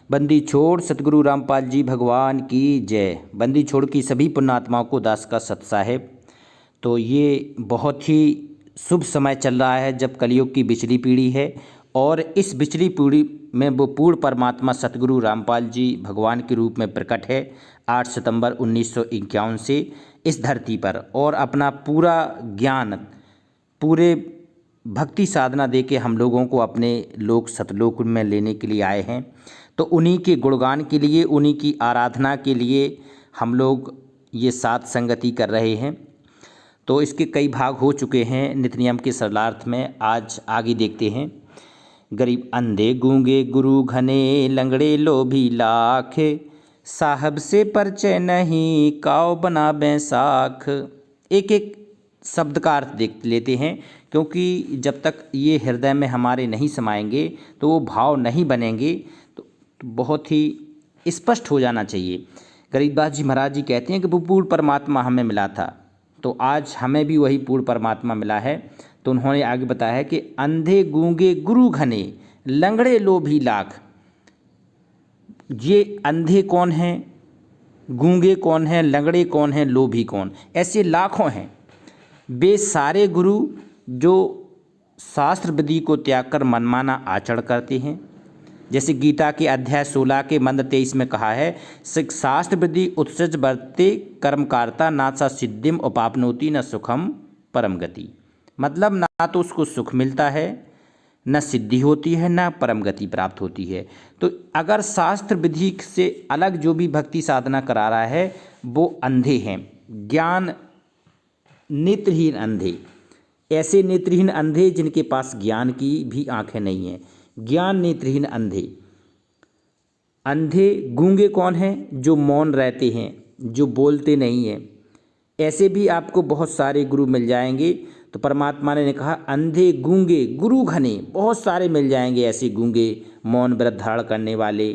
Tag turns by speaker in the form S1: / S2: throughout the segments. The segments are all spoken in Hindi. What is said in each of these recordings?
S1: बंदी छोड़ सतगुरु रामपाल जी भगवान की जय। बंदी छोड़ की सभी पुण्यात्माओं को दास का सत साहेब। तो ये बहुत ही शुभ समय चल रहा है जब कलयुग की बिछली पीढ़ी है और इस बिछली पीढ़ी में वो पूर्ण परमात्मा सतगुरु रामपाल जी भगवान के रूप में प्रकट है 8 सितंबर 1951 से इस धरती पर, और अपना पूरा ज्ञान पूरे भक्ति साधना दे के हम लोगों को अपने लोक सतलोक में लेने के लिए आए हैं। तो उन्हीं के गुणगान के लिए, उन्हीं की आराधना के लिए हम लोग ये साथ संगति कर रहे हैं। तो इसके कई भाग हो चुके हैं नित्य नियम के सरलार्थ में, आज आगे देखते हैं। गरीब अंधे गूंगे गुरु घने, लंगड़े लोभी लाख, साहब से परिचय नहीं काव बना बैसाख। एक एक शब्द का अर्थ देख लेते हैं, क्योंकि जब तक ये हृदय में हमारे नहीं समाएंगे तो वो भाव नहीं बनेंगे। तो बहुत ही स्पष्ट हो जाना चाहिए। गरीबदास जी महाराज जी कहते हैं कि वो पूर्ण परमात्मा हमें मिला था, तो आज हमें भी वही पूर्ण परमात्मा मिला है। तो उन्होंने आगे बताया है कि अंधे गूंगे गुरु घने, लंगड़े लोभी लाख। ये अंधे कौन हैं, गूंगे कौन हैं, लंगड़े कौन हैं, लोभी कौन? ऐसे लाखों हैं। वे सारे गुरु जो शास्त्र विधि को त्याग कर मनमाना आचरण करते हैं। जैसे गीता के अध्याय 16 के मंत्र 23 में कहा है, शास्त्र विधि उत्सृज वर्ते कर्मकारता ना सा सिद्धिम उपापनोति न सुखम परम गति। मतलब ना तो उसको सुख मिलता है, न सिद्धि होती है, न परम गति प्राप्त होती है। तो अगर शास्त्र विधि से अलग जो भी भक्ति साधना करा रहा है वो अंधे हैं, ज्ञान नेत्रहीन अंधे। ऐसे नेत्रहीन अंधे जिनके पास ज्ञान की भी आंखें नहीं हैं, ज्ञान नेत्रहीन अंधे। अंधे गूंगे कौन हैं? जो मौन रहते हैं, जो बोलते नहीं हैं। ऐसे भी आपको बहुत सारे गुरु मिल जाएंगे। तो परमात्मा ने कहा अंधे गूंगे गुरु घने, बहुत सारे मिल जाएंगे ऐसे गूंगे मौन व्रत धारण करने वाले।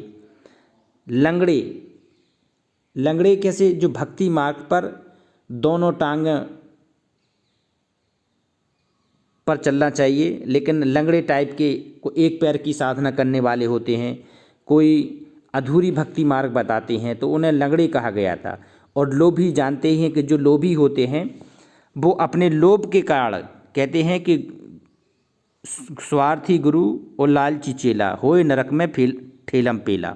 S1: लंगड़े, लंगड़े कैसे? जो भक्ति मार्ग पर दोनों टांगें पर चलना चाहिए, लेकिन लंगड़े टाइप के को एक पैर की साधना करने वाले होते हैं, कोई अधूरी भक्ति मार्ग बताते हैं, तो उन्हें लंगड़े कहा गया था। और लोभी जानते ही हैं कि जो लोभी होते हैं वो अपने लोभ के कारण कहते हैं कि स्वार्थी गुरु और लालची चेला होए नरक में ठेलम पेला।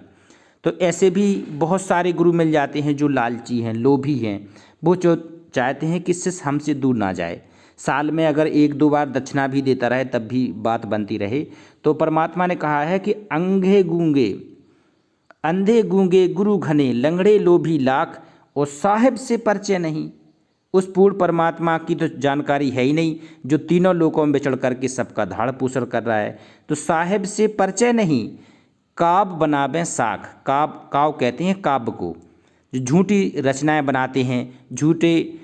S1: तो ऐसे भी बहुत सारे गुरु मिल जाते हैं जो लालची हैं, लोभी हैं। वो जो चाहते हैं कि शिष्य हमसे दूर ना जाए, साल में अगर 1-2 बार दक्षिणा भी देता रहे तब भी बात बनती रहे। तो परमात्मा ने कहा है कि अंधे गूंगे गुरु घने, लंगड़े लोभी लाख, और साहिब से परिचय नहीं। उस पूर्ण परमात्मा की तो जानकारी है ही नहीं जो तीनों लोकों में विचरण करके सबका धाड़ पोषण कर रहा है। तो साहिब से परिचय नहीं, काब बनावे साख। काव कहते हैं काव्य को, जो झूठी रचनाएं बनाते हैं, झूठे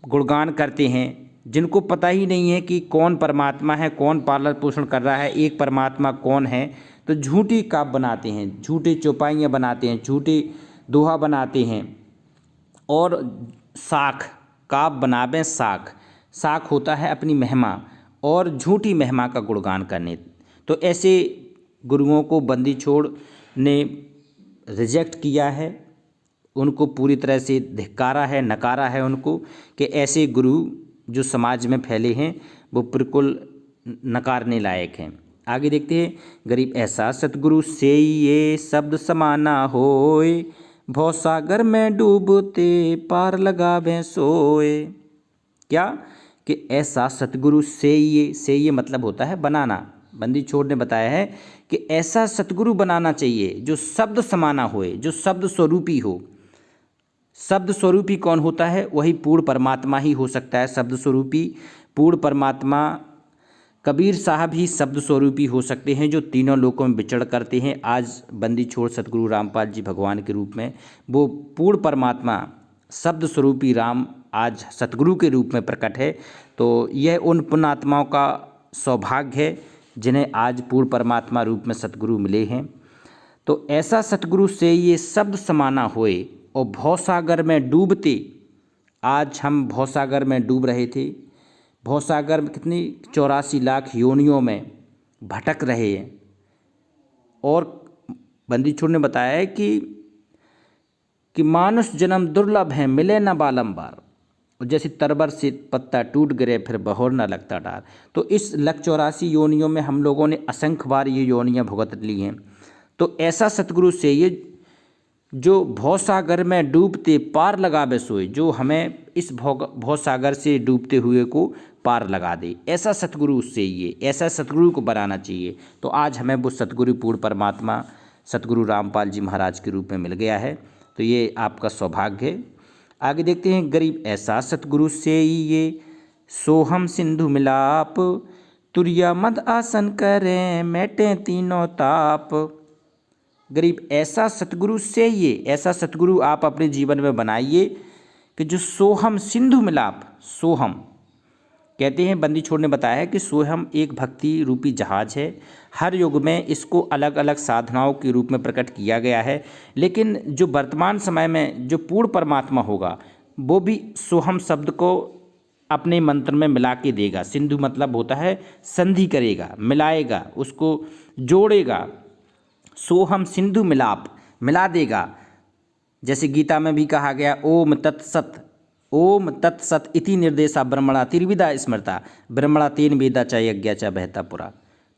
S1: गुणगान करते हैं, जिनको पता ही नहीं है कि कौन परमात्मा है, कौन पालन पोषण कर रहा है, एक परमात्मा कौन है। तो झूठी काव्य बनाते हैं, झूठे चौपाइयाँ बनाते हैं, झूठे दोहा बनाते हैं। और साख, काव्य बनावे साख। साख होता है अपनी महिमा, और झूठी महिमा का गुणगान करने। तो ऐसे गुरुओं को बंदी छोड़ ने रिजेक्ट किया है, उनको पूरी तरह से धिक्कारा है, नकारा है उनको, कि ऐसे गुरु जो समाज में फैले हैं वो बिल्कुल नकारने लायक हैं। आगे देखते हैं। गरीब ऐसा सतगुरु से ये शब्द समाना होए, भव सागर में डूबते पार लगावे सोए। क्या? कि ऐसा सतगुरु से ये मतलब होता है बनाना। बंदी छोड़ ने बताया है कि ऐसा सतगुरु बनाना चाहिए जो शब्द समाना होए, जो शब्द स्वरूपी हो। शब्द स्वरूपी कौन होता है? वही पूर्ण परमात्मा ही हो सकता है शब्द स्वरूपी। पूर्ण परमात्मा कबीर साहब ही शब्द स्वरूपी हो सकते हैं, जो तीनों लोकों में विचरण करते हैं। आज बंदी छोड़ सतगुरु रामपाल जी भगवान के रूप में वो पूर्ण परमात्मा शब्द स्वरूपी राम आज सतगुरु के रूप में प्रकट है। तो यह उन पुण्यात्माओं का सौभाग्य है जिन्हें आज पूर्ण परमात्मा रूप में सतगुरु मिले हैं। तो ऐसा सतगुरु से ये शब्द समाना होए, और भवसागर में डूबते। आज हम भवसागर में डूब रहे थे। भवसागर में कितनी 84 लाख योनियों में भटक रहे हैं, और बंदी छोड़ ने बताया है कि मानुष जन्म दुर्लभ है, मिले न बारंबार, और जैसे तरबर से पत्ता टूट गिरे फिर बहोर न लगता डार। तो इस लक 84 योनियों में हम लोगों ने असंख्य बार ये योनियाँ भुगत ली हैं। तो ऐसा सतगुरु से ये जो भवसागर में डूबते पार लगावे सोए, जो हमें इस भवसागर से डूबते हुए को पार लगा दे, ऐसा सतगुरु उससे ये ऐसा सतगुरु को बनाना चाहिए। तो आज हमें वो सतगुरु पूर्ण परमात्मा सतगुरु रामपाल जी महाराज के रूप में मिल गया है। तो ये आपका सौभाग्य है। आगे देखते हैं, गरीब ऐसा सतगुरु से ये सोहम सिंधु मिलाप, तुरिया मद आसन करें मैटे तीनों ताप। गरीब ऐसा सतगुरु से ये ऐसा सतगुरु आप अपने जीवन में बनाइए कि जो सोहम सिंधु मिलाप, सोहम कहते हैं, बंदी छोड़ ने बताया है कि सोहम एक भक्ति रूपी जहाज है। हर युग में इसको अलग अलग साधनाओं के रूप में प्रकट किया गया है, लेकिन जो वर्तमान समय में जो पूर्ण परमात्मा होगा वो भी सोहम शब्द को अपने मंत्र में मिला के देगा। सिंधु मतलब होता है संधि करेगा, मिलाएगा, उसको जोड़ेगा। सोहम सिंधु मिलाप, मिला देगा। जैसे गीता में भी कहा गया, ओम तत्सत इति निर्देशा ब्रह्मणा त्रिविधा स्मृता, ब्रह्मणा तेन वेदा च यज्ञा च बहता पुरा।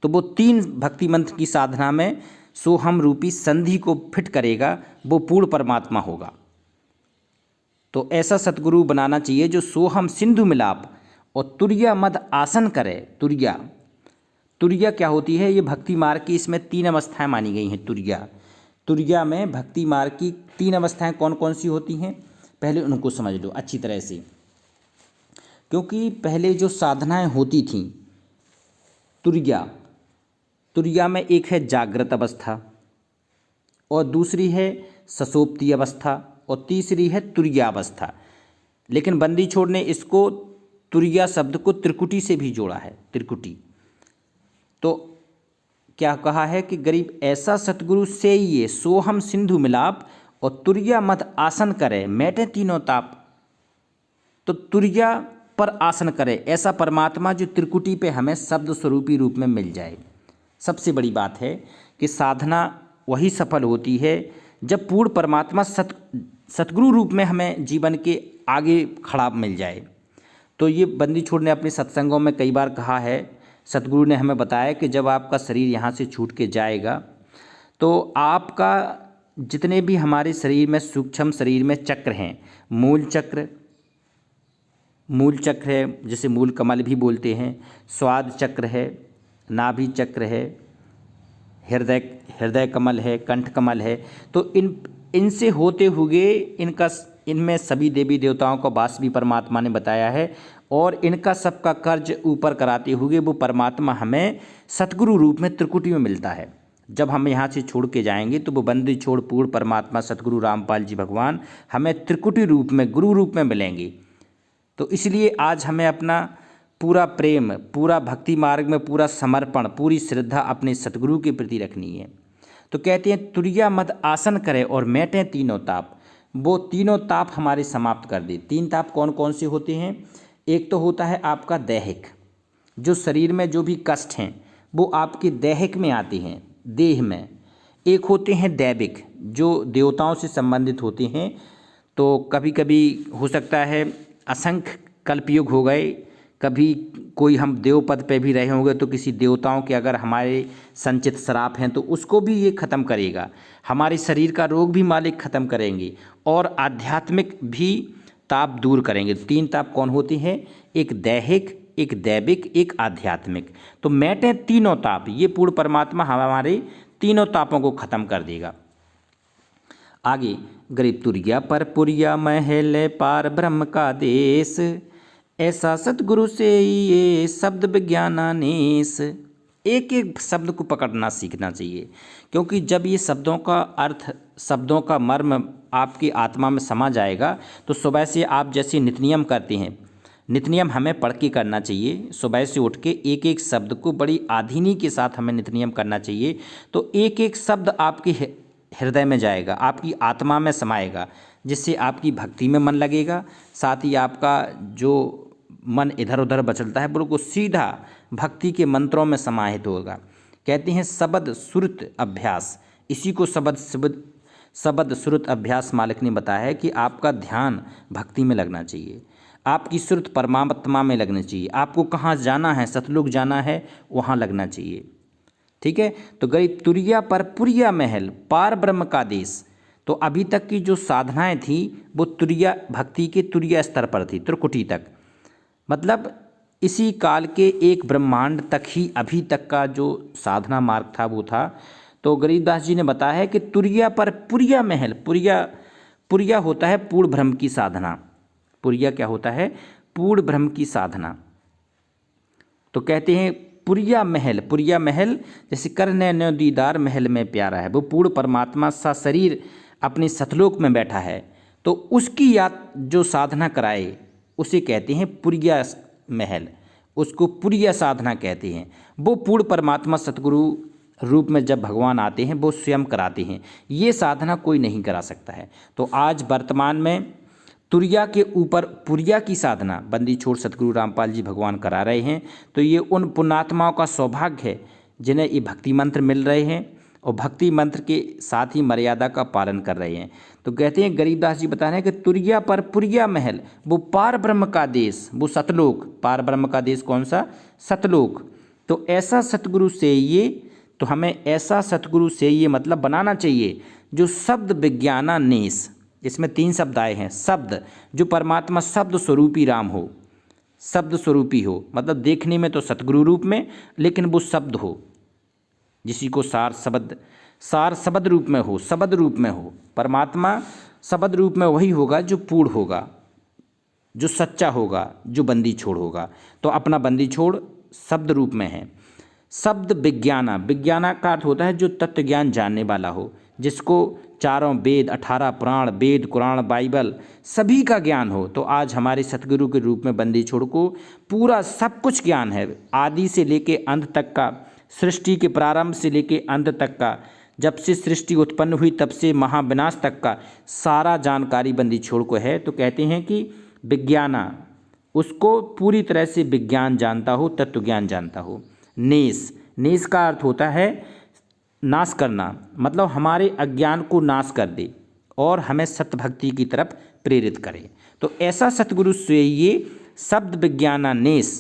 S1: तो वो 3 भक्ति मंत्र की साधना में सोहम रूपी संधि को फिट करेगा, वो पूर्ण परमात्मा होगा। तो ऐसा सतगुरु बनाना चाहिए जो सोहम सिंधु मिलाप और तुरिया मद आसन करे। तुरिया क्या होती है? ये भक्ति मार्ग की इसमें 3 अवस्थाएं मानी गई हैं। तुरिया में भक्ति मार्ग की 3 अवस्थाएं कौन कौन सी होती हैं, पहले उनको समझ लो अच्छी तरह से। क्योंकि पहले जो साधनाएं होती थीं तुरिया में एक है जागृत अवस्था, और दूसरी है ससोप्ति अवस्था, और तीसरी है तुरिया अवस्था। लेकिन बंदी छोड़ ने इसको तुरिया शब्द को त्रिकुटी से भी जोड़ा है। त्रिकुटी तो क्या कहा है कि गरीब ऐसा सतगुरु से ये सोहम सिंधु मिलाप और तुरिया मत आसन करे मैटे तीनों ताप। तो तुरिया पर आसन करे ऐसा परमात्मा जो त्रिकुटी पे हमें शब्द स्वरूपी रूप में मिल जाए। सबसे बड़ी बात है कि साधना वही सफल होती है जब पूर्ण परमात्मा सतगुरु रूप में हमें जीवन के आगे खड़ा मिल जाए। तो ये बंदी छोड़ ने अपने सत्संगों में कई बार कहा है, सतगुरु ने हमें बताया कि जब आपका शरीर यहाँ से छूट के जाएगा तो आपका जितने भी हमारे शरीर में सूक्ष्म शरीर में चक्र हैं, मूल चक्र है जिसे मूल कमल भी बोलते हैं, स्वाद चक्र है, नाभि चक्र है, हृदय कमल है, कंठ कमल है। तो इनसे होते हुए इनमें सभी देवी देवताओं का वास भी परमात्मा ने बताया है, और इनका सबका कर्ज ऊपर कराते हुए वो परमात्मा हमें सतगुरु रूप में त्रिकुटी में मिलता है। जब हम यहाँ से छोड़ के जाएंगे तो वो बंदी छोड़ पूर्ण परमात्मा सतगुरु रामपाल जी भगवान हमें त्रिकुटी रूप में गुरु रूप में मिलेंगे। तो इसलिए आज हमें अपना पूरा प्रेम, पूरा भक्ति मार्ग में पूरा समर्पण, पूरी श्रद्धा अपने सतगुरु के प्रति रखनी है। तो कहते हैं तुरिया मद आसन करे और मैटे तीनों ताप। वो तीनों ताप हमारे समाप्त कर दे। 3 ताप कौन कौन से होते हैं? एक तो होता है आपका दैहिक, जो शरीर में जो भी कष्ट हैं वो आपके दैहिक में आते हैं, देह में। एक होते हैं दैविक, जो देवताओं से संबंधित होते हैं। तो कभी कभी हो सकता है असंख्य कल्पयुग हो गए, कभी कोई हम देव पद पे भी रहे होंगे तो किसी देवताओं के अगर हमारे संचित श्राप हैं तो उसको भी ये ख़त्म करेगा। हमारे शरीर का रोग भी मालिक ख़त्म करेंगे और आध्यात्मिक भी ताप दूर करेंगे। 3 ताप कौन होते हैं? एक दैहिक, एक दैविक, एक आध्यात्मिक। तो मैटे तीनों ताप, ये पूर्ण परमात्मा हमारे तीनों तापों को ख़त्म कर देगा। आगे, गरीब तुरिया पर पुरिया महल पार ब्रह्म का देश, ऐसा सतगुरु से ये शब्द विज्ञानानेश। एक एक शब्द को पकड़ना सीखना चाहिए, क्योंकि जब ये शब्दों का अर्थ, शब्दों का मर्म आपकी आत्मा में समा जाएगा तो सुबह से आप जैसे नित्यनियम करते हैं, नित्यनियम हमें पढ़ के करना चाहिए। सुबह से उठ के एक एक शब्द को बड़ी आधीनी के साथ हमें नित्यनियम करना चाहिए। तो एक एक शब्द आपके हृदय में जाएगा, आपकी आत्मा में समाएगा, जिससे आपकी भक्ति में मन लगेगा। साथ ही आपका जो मन इधर उधर बचलता है बिल्कुल सीधा भक्ति के मंत्रों में समाहित होगा। कहते हैं शब्द सुरत अभ्यास, इसी को शब्द शब्द शब्द श्रुत अभ्यास मालिक ने बताया है कि आपका ध्यान भक्ति में लगना चाहिए, आपकी श्रुत परमात्मा में लगनी चाहिए, आपको कहाँ जाना है, सतलोक जाना है, वहाँ लगना चाहिए। ठीक है। तो गरीब तुरिया पर पुरिया महल पार ब्रह्म का देश। तो अभी तक की जो साधनाएं थी वो तुरिया भक्ति के तुरिया स्तर पर थी, त्रिकुटी तक, मतलब इसी काल के एक ब्रह्मांड तक ही अभी तक का जो साधना मार्ग था वो था। तो गरीबदास जी ने बताया है कि तुरिया पर पुरिया महल, पुरिया होता है पूर्ण ब्रह्म की साधना। पुरिया क्या होता है? पूर्ण ब्रह्म की साधना। तो कहते हैं पुरिया महल जैसे करने न दीदार महल में प्यारा है, वो पूर्ण परमात्मा सा शरीर अपने सतलोक में बैठा है, तो उसकी याद जो साधना कराए उसे कहते हैं पुरिया महल, उसको पुरिया साधना कहते हैं। वो पूर्ण परमात्मा सतगुरु रूप में जब भगवान आते हैं वो स्वयं कराते हैं, ये साधना कोई नहीं करा सकता है। तो आज वर्तमान में तुरिया के ऊपर पुरिया की साधना बंदी छोड़ सतगुरु रामपाल जी भगवान करा रहे हैं। तो ये उन पुण्यात्माओं का सौभाग्य है जिन्हें ये भक्ति मंत्र मिल रहे हैं और भक्ति मंत्र के साथ ही मर्यादा का पालन कर रहे हैं। तो कहते हैं गरीबदास जी बता रहे हैं कि तुरिया पर पुरिया महल वो पार ब्रह्म का देश, वो सतलोक, पार ब्रह्म का देश कौन सा? सतलोक। तो ऐसा सतगुरु से ये, तो हमें ऐसा सतगुरु से ये मतलब बनाना चाहिए जो शब्द विज्ञाना नेस, इसमें 3 शब्द आए हैं, शब्द, जो परमात्मा शब्द स्वरूपी राम हो, शब्द स्वरूपी हो, मतलब देखने में तो सतगुरु रूप में लेकिन वो शब्द हो, जिसी को सार शब्द रूप में हो, शब्द रूप में हो। परमात्मा शब्द रूप में वही होगा जो पूर्ण होगा, जो सच्चा होगा, जो बंदी छोड़ होगा। तो अपना बंदी छोड़ शब्द रूप में है। शब्द विज्ञाना का अर्थ होता है जो तत्व ज्ञान जानने वाला हो, जिसको चारों वेद, 18 पुराण, वेद, कुरान, बाइबल सभी का ज्ञान हो। तो आज हमारे सतगुरु के रूप में बंदी छोड़ को पूरा सब कुछ ज्ञान है, आदि से लेके अंत तक का, सृष्टि के प्रारंभ से लेके अंत तक का, जब से सृष्टि उत्पन्न हुई तब से महाविनाश तक का सारा जानकारी बंदी छोड़ को है। तो कहते हैं कि विज्ञाना, उसको पूरी तरह से विज्ञान जानता हो, तत्व ज्ञान जानता हो। नेस का अर्थ होता है नाश करना, मतलब हमारे अज्ञान को नाश कर दे और हमें सत्य भक्ति की तरफ प्रेरित करे। तो ऐसा सतगुरु से ये शब्द विज्ञाना नेस,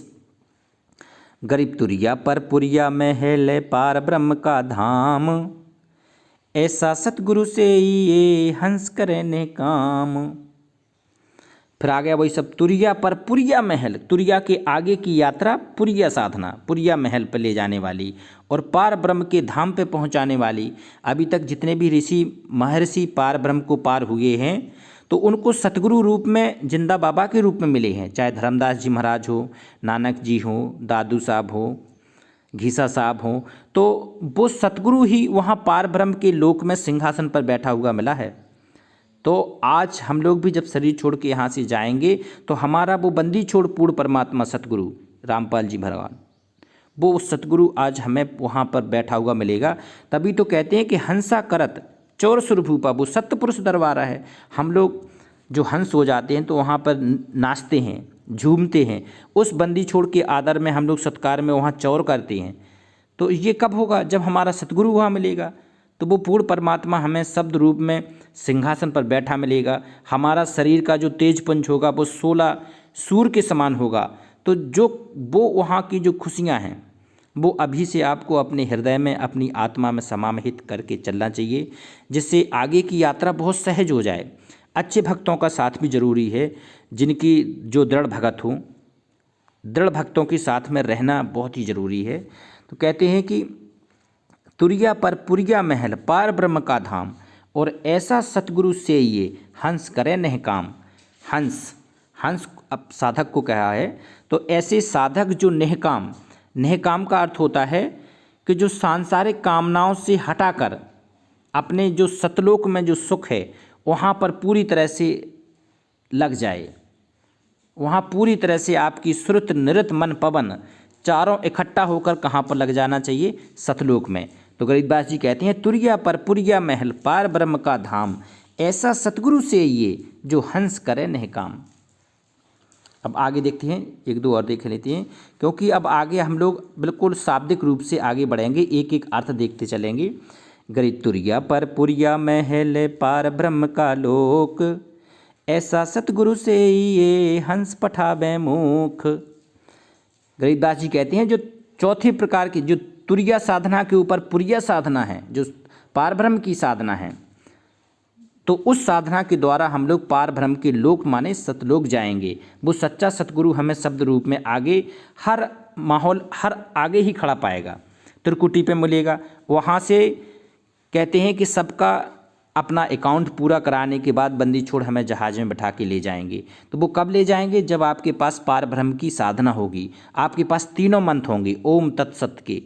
S1: गरीब तुरिया पर पुरिया महल पार ब्रह्म का धाम, ऐसा सतगुरु से ये हंस करे ने काम। फिर आ गया वही सब, तुरिया पर पुरिया महल, तुरिया के आगे की यात्रा पुरिया साधना, पुरिया महल पर ले जाने वाली और पार ब्रह्म के धाम पे पहुंचाने वाली। अभी तक जितने भी ऋषि महर्षि पार ब्रह्म को पार हुए हैं तो उनको सतगुरु रूप में, जिंदा बाबा के रूप में मिले हैं, चाहे धर्मदास जी महाराज हो, नानक जी हो, दादू साहब हो, घीसा साहब हो, तो वो सतगुरु ही वहाँ पार ब्रह्म के लोक में सिंहासन पर बैठा हुआ मिला है। तो आज हम लोग भी जब शरीर छोड़ के यहाँ से जाएंगे तो हमारा वो बंदी छोड़ पूर्ण परमात्मा सतगुरु रामपाल जी भगवान, वो सतगुरु आज हमें वहाँ पर बैठा हुआ मिलेगा। तभी तो कहते हैं कि हंसा करत चौर सुरभूपा, वो सत्य पुरुष दरबारा है। हम लोग जो हंस हो जाते हैं तो वहाँ पर नाचते हैं, झूमते हैं, उस बंदी छोड़ के आदर में हम लोग सत्कार में वहाँ चौर करते हैं। तो ये कब होगा? जब हमारा सतगुरु वहाँ मिलेगा। तो वो पूर्ण परमात्मा हमें शब्द रूप में सिंहासन पर बैठा मिलेगा। हमारा शरीर का जो तेज पुंज होगा वो 16 सूर्य के समान होगा। तो जो वो वहाँ की जो खुशियाँ हैं वो अभी से आपको अपने हृदय में, अपनी आत्मा में समाहित करके चलना चाहिए, जिससे आगे की यात्रा बहुत सहज हो जाए। अच्छे भक्तों का साथ भी जरूरी है, जिनकी जो दृढ़ भगत हो, दृढ़ भक्तों के साथ में रहना बहुत ही ज़रूरी है। तो कहते हैं कि तुरिया पर पुरिया महल पार ब्रह्म का धाम, और ऐसा सतगुरु से ये हंस करे नह काम। हंस अब साधक को कहा है। तो ऐसे साधक जो नेहकाम का अर्थ होता है कि जो सांसारिक कामनाओं से हटाकर अपने जो सतलोक में जो सुख है वहाँ पर पूरी तरह से लग जाए, वहाँ पूरी तरह से आपकी श्रुत नृत मन पवन चारों इकट्ठा होकर कहाँ पर लग जाना चाहिए? सतलोक में। तो गरीबदास जी कहते हैं तुरिया पर पुरिया महल पार ब्रह्म का धाम, ऐसा सतगुरु से ये जो हंस करे नह काम। अब आगे देखते हैं, एक दो और देख लेते हैं, क्योंकि अब आगे हम लोग बिल्कुल शाब्दिक रूप से आगे बढ़ेंगे, एक एक अर्थ देखते चलेंगे। गरीब तुरिया पर पुरिया महल पार ब्रह्म का लोक, ऐसा सतगुरु से ये हंस पठावे मुख। गरीबदास जी कहते हैं जो चौथे प्रकार की जो तुरिया साधना के ऊपर पुरिया साधना है, जो पार ब्रह्म की साधना है, तो उस साधना के द्वारा हम लोग पार ब्रह्म के लोक माने सतलोक जाएंगे। वो सच्चा सतगुरु हमें शब्द रूप में आगे हर माहौल हर आगे ही खड़ा पाएगा, त्रिकुटी पे मिलेगा। वहाँ से कहते हैं कि सबका अपना अकाउंट पूरा कराने के बाद बंदी छोड़ हमें जहाज में बैठा के ले जाएंगे। तो वो कब ले जाएंगे? जब आपके पास पार ब्रह्म की साधना होगी, आपके पास तीनों मंत्र होंगे ओम तत्सत के।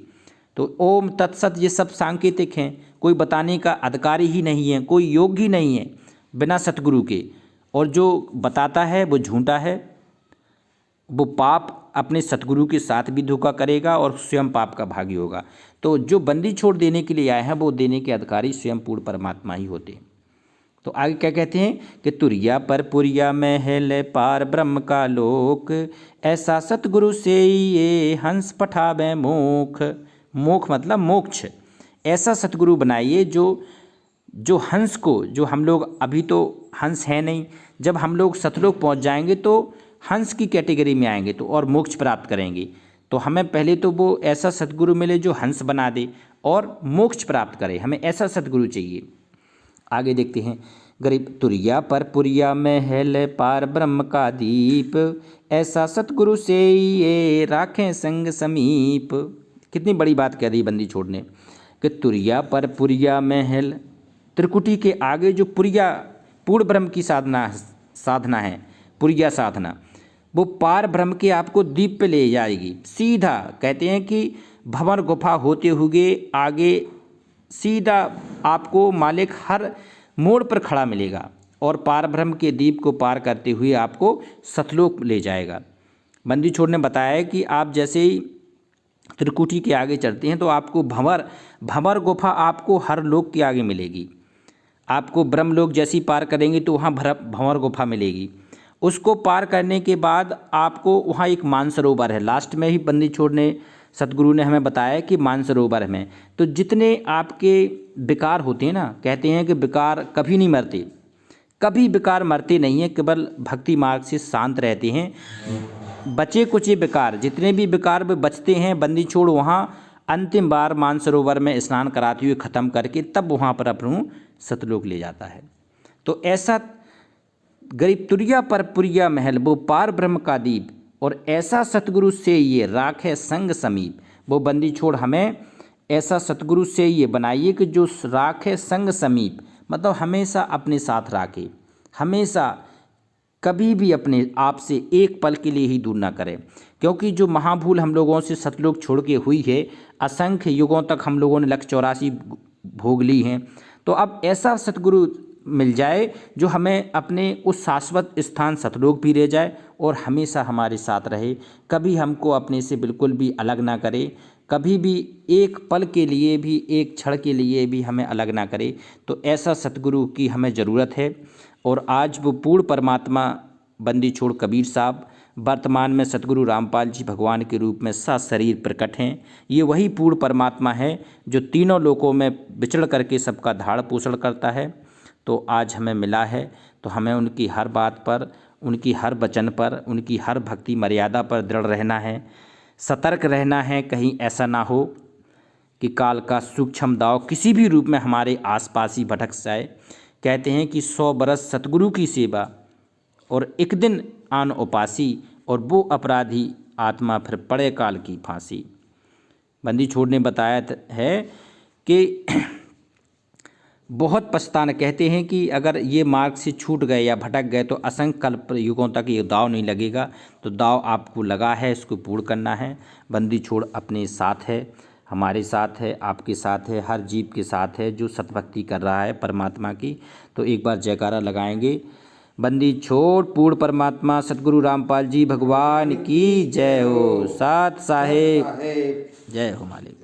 S1: तो ओम तत्सत ये सब सांकेतिक हैं, कोई बताने का अधिकारी ही नहीं है, कोई योग ही नहीं है बिना सतगुरु के। और जो बताता है वो झूठा है, वो पाप अपने सतगुरु के साथ भी धोखा करेगा और स्वयं पाप का भागी होगा। तो जो बंदी छोड़ देने के लिए आए हैं वो देने के अधिकारी स्वयं पूर्ण परमात्मा ही होते हैं। तो आगे क्या कहते हैं कि तुरिया पर पुरिया महल पार ब्रह्म का लोक, ऐसा सतगुरु से ये हंस पठावे मोख। मोख मतलब मोक्ष। ऐसा सतगुरु बनाइए जो हंस को, जो हम लोग अभी तो हंस है नहीं, जब हम लोग सतलोक पहुंच जाएंगे तो हंस की कैटेगरी में आएंगे तो और मोक्ष प्राप्त करेंगे। तो हमें पहले तो वो ऐसा सतगुरु मिले जो हंस बना दे और मोक्ष प्राप्त करे, हमें ऐसा सतगुरु चाहिए। आगे देखते हैं, गरीब तुरिया पर पुरिया महल पार ब्रह्म का दीप, ऐसा सतगुरु से ये राखें संग समीप। कितनी बड़ी बात कह दी बंदी छोड़ने कि तुरिया पर पुरिया महल, त्रिकुटी के आगे जो पुरिया पूर्ण ब्रह्म की साधना है, पुरिया साधना, वो पार ब्रह्म के आपको दीप पे ले जाएगी सीधा। कहते हैं कि भंवर गुफा होते हुए आगे सीधा आपको मालिक हर मोड़ पर खड़ा मिलेगा और पार ब्रह्म के दीप को पार करते हुए आपको सतलोक ले जाएगा। बंदी छोड़ ने बताया है कि आप जैसे ही त्रिकुटी के आगे चढ़ते हैं तो आपको भंवर गुफा आपको हर लोक के आगे मिलेगी। आपको ब्रह्मलोक जैसी पार करेंगे तो वहाँ भंवर गुफा मिलेगी। उसको पार करने के बाद आपको वहाँ एक मानसरोवर है। लास्ट में ही बंदी छोड़ने सतगुरु ने हमें बताया कि मानसरोवर में तो जितने आपके विकार होते हैं ना, कहते हैं कि विकार कभी नहीं मरते, कभी विकार मरते नहीं हैं, केवल भक्ति मार्ग से शांत रहते हैं। बचे कुछ विकार, जितने भी विकार बचते हैं बंदी छोड़ वहाँ अंतिम बार मानसरोवर में स्नान कराते हुए ख़त्म करके तब वहाँ पर अपनों सतलोक ले जाता है। तो ऐसा गरीब तुरिया पर पुरिया महल वो पार ब्रह्म का दीप, और ऐसा सतगुरु से ये राखे संग समीप। वो बंदी छोड़ हमें ऐसा सतगुरु से ये बनाइए कि जो राखे संग समीप, मतलब हमेशा अपने साथ राखे, हमेशा कभी भी अपने आप से एक पल के लिए ही दूर ना करें। क्योंकि जो महाभूल हम लोगों से सतलोक छोड़ के हुई है, असंख्य युगों तक हम लोगों ने 184 भोग ली हैं। तो अब ऐसा सतगुरु मिल जाए जो हमें अपने उस शाश्वत स्थान सतलोक भी ले जाए और हमेशा हमारे साथ रहे, कभी हमको अपने से बिल्कुल भी अलग ना करे, कभी भी एक पल के लिए भी, एक क्षण के लिए भी हमें अलग ना करे। तो ऐसा सतगुरु की हमें ज़रूरत है। और आज वो पूर्ण परमात्मा बंदी छोड़ कबीर साहब वर्तमान में सतगुरु रामपाल जी भगवान के रूप में सशरीर प्रकट हैं। ये वही पूर्ण परमात्मा है जो तीनों लोकों में विचरण करके सबका धाड़ पोषण करता है। तो आज हमें मिला है तो हमें उनकी हर बात पर, उनकी हर वचन पर, उनकी हर भक्ति मर्यादा पर दृढ़ रहना है, सतर्क रहना है, कहीं ऐसा ना हो कि काल का सूक्ष्म दाव किसी भी रूप में हमारे आसपास ही भटक जाए। कहते हैं कि 100 बरस सतगुरु की सेवा और एक दिन आन उपासी, और वो अपराधी आत्मा फिर पड़े काल की फांसी। बंदी छोड़ ने बताया है कि बहुत पछताना, कहते हैं कि अगर ये मार्ग से छूट गए या भटक गए तो असंख्य कल्प युगों तक ये दाव नहीं लगेगा। तो दाव आपको लगा है, इसको पूर्ण करना है। बंदी छोड़ अपने साथ है, हमारे साथ है, आपके साथ है, हर जीव के साथ है जो सतभक्ति कर रहा है परमात्मा की। तो एक बार जयकारा लगाएंगे। बंदी छोड़ पूर्ण परमात्मा सतगुरु रामपाल जी भगवान की जय हो। साथ साहेब जय हो मालिक।